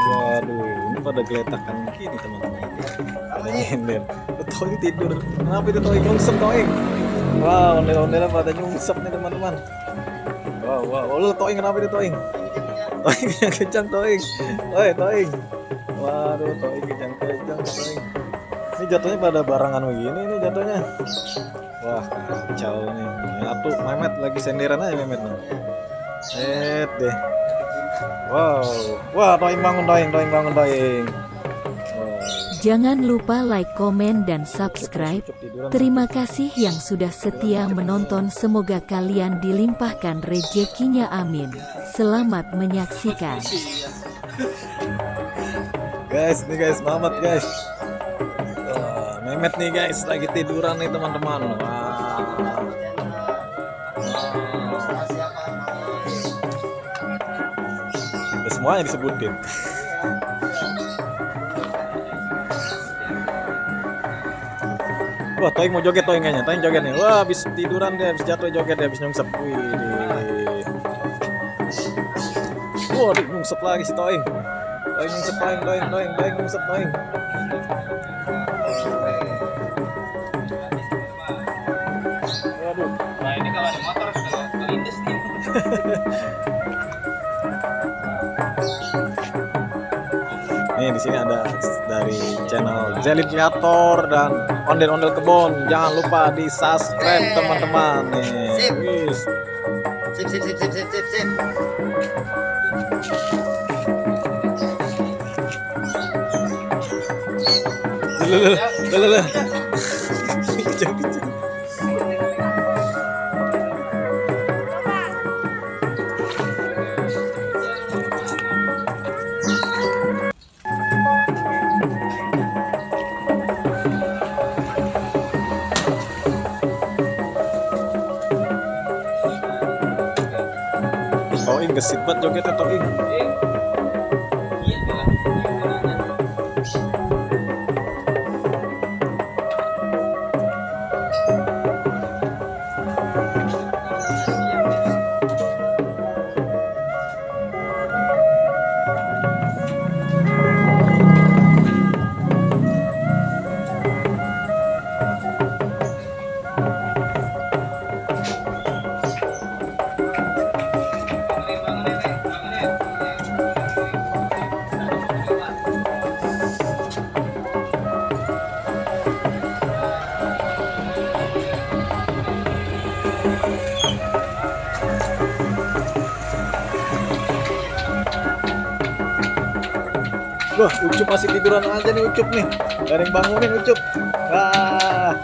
Waduh, ini pada geletakan gini teman-teman. Pada nyender. Toing tidur. Kenapa itu Toing nyungsep Toing? Wow, ondel-ondelnya pada nyungsep nih teman-teman. Wow, lu Toing kenapa itu Toing? Toing kencang Toing. Oi Toing. Waduh, Toing kencang Toing. Ini jatuhnya pada barangan begini nih jatuhnya. Wah, kacau nih. Atuh Mehmet lagi senderan aja Mehmet nih. Deh. Wow. Wah, Toing bangun Toing. Jangan lupa like, komen, dan subscribe. Terima kasih yang sudah setia menonton. Semoga kalian dilimpahkan rezekinya, amin. Selamat menyaksikan. Guys, nih guys, Mamat guys. Wah, Mehmet nih guys, lagi tiduran nih teman-teman. Wah. Semuanya disebutin. Wah, Toing mau joget Toing kayaknya. Toing joget nih. Wah, habis tiduran dia, habis jatuh joget dia, habis nyungsep. Wih. Wah, nyungsep lagi si Toing. Toing nyungsep Toing nyungsep Toing. Waduh. Nah, ini kalau ada motor kelindes nih. Nih di sini ada dari channel Zelin Kreator dan ondel-ondel kebon. Jangan lupa di subscribe teman-teman. Nih. Wis. Sip. Lele. Toing gesit banget jogetnya Toing. Wah, Ucup masih tiduran aja nih Ucup nih. Gak ada yang bangunin Ucup. Wah.